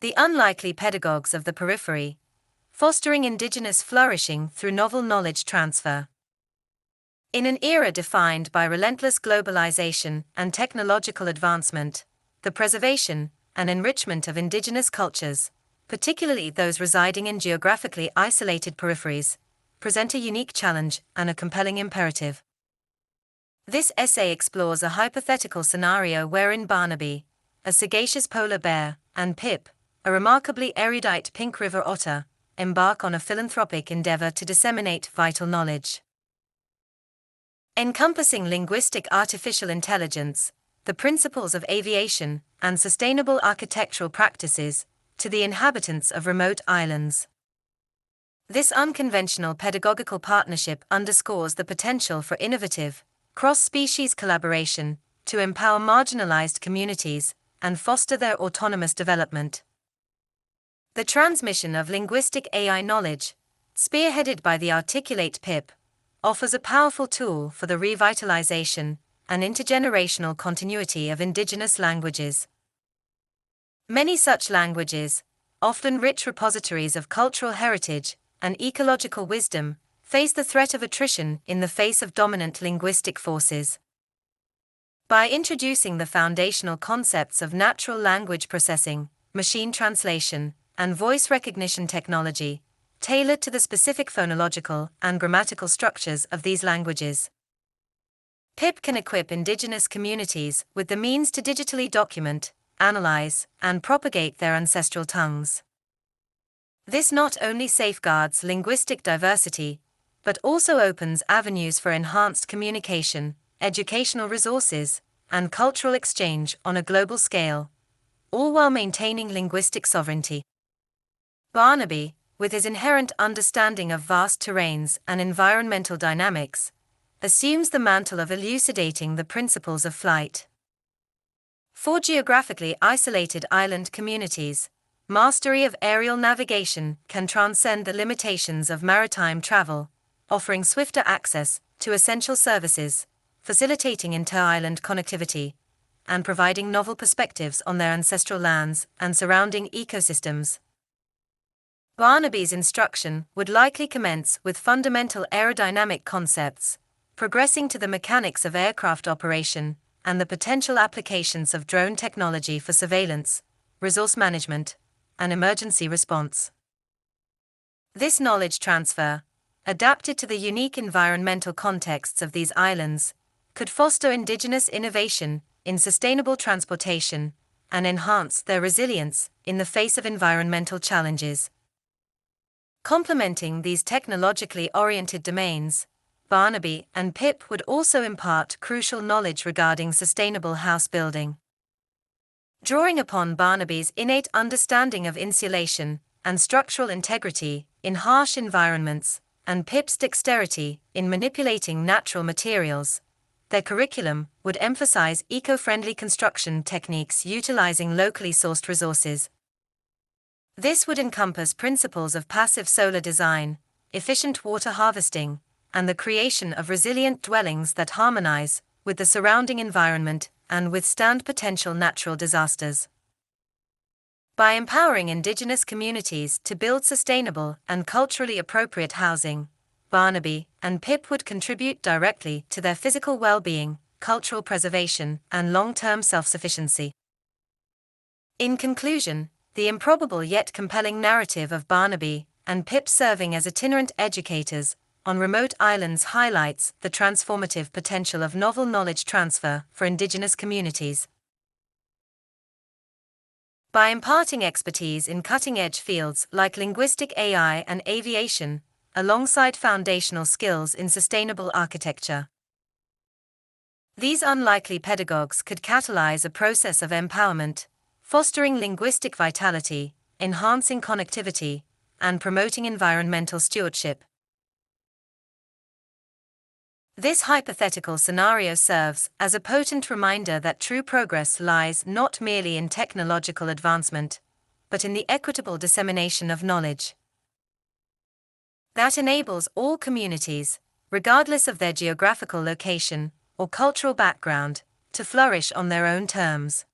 The unlikely pedagogues of the periphery, fostering indigenous flourishing through novel knowledge transfer. In an era defined by relentless globalization and technological advancement, the preservation and enrichment of indigenous cultures, particularly those residing in geographically isolated peripheries, present a unique challenge and a compelling imperative. This essay explores a hypothetical scenario wherein Barnaby, a sagacious polar bear, and Pip, a remarkably erudite pink river otter, embark on a philanthropic endeavor to disseminate vital knowledge. Encompassing linguistic artificial intelligence, the principles of aviation, and sustainable architectural practices, to the inhabitants of remote islands. This unconventional pedagogical partnership underscores the potential for innovative, cross-species collaboration to empower marginalized communities and foster their autonomous development. The transmission of linguistic AI knowledge, spearheaded by the articulate Pip, offers a powerful tool for the revitalization and intergenerational continuity of indigenous languages. Many such languages, often rich repositories of cultural heritage and ecological wisdom, face the threat of attrition in the face of dominant linguistic forces. By introducing the foundational concepts of natural language processing, machine translation, and voice recognition technology, tailored to the specific phonological and grammatical structures of these languages, Pip can equip indigenous communities with the means to digitally document, analyze, and propagate their ancestral tongues. This not only safeguards linguistic diversity, but also opens avenues for enhanced communication, educational resources, and cultural exchange on a global scale, all while maintaining linguistic sovereignty. Barnaby, with his inherent understanding of vast terrains and environmental dynamics, assumes the mantle of elucidating the principles of flight. For geographically isolated island communities, mastery of aerial navigation can transcend the limitations of maritime travel, offering swifter access to essential services, facilitating inter-island connectivity, and providing novel perspectives on their ancestral lands and surrounding ecosystems. Barnaby's instruction would likely commence with fundamental aerodynamic concepts, progressing to the mechanics of aircraft operation and the potential applications of drone technology for surveillance, resource management, and emergency response. This knowledge transfer, adapted to the unique environmental contexts of these islands, could foster indigenous innovation in sustainable transportation and enhance their resilience in the face of environmental challenges. Complementing these technologically oriented domains, Barnaby and Pip would also impart crucial knowledge regarding sustainable house building. Drawing upon Barnaby's innate understanding of insulation and structural integrity in harsh environments, and Pip's dexterity in manipulating natural materials, their curriculum would emphasize eco-friendly construction techniques utilizing locally sourced resources. This would encompass principles of passive solar design, efficient water harvesting, and the creation of resilient dwellings that harmonize with the surrounding environment and withstand potential natural disasters. By empowering indigenous communities to build sustainable and culturally appropriate housing, Barnaby and Pip would contribute directly to their physical well-being, cultural preservation, and long-term self-sufficiency. In conclusion, the improbable yet compelling narrative of Barnaby and Pip serving as itinerant educators on remote islands highlights the transformative potential of novel knowledge transfer for indigenous communities. By imparting expertise in cutting-edge fields like linguistic AI and aviation, alongside foundational skills in sustainable architecture, these unlikely pedagogues could catalyze a process of empowerment, fostering linguistic vitality, enhancing connectivity, and promoting environmental stewardship. This hypothetical scenario serves as a potent reminder that true progress lies not merely in technological advancement, but in the equitable dissemination of knowledge that enables all communities, regardless of their geographical location or cultural background, to flourish on their own terms.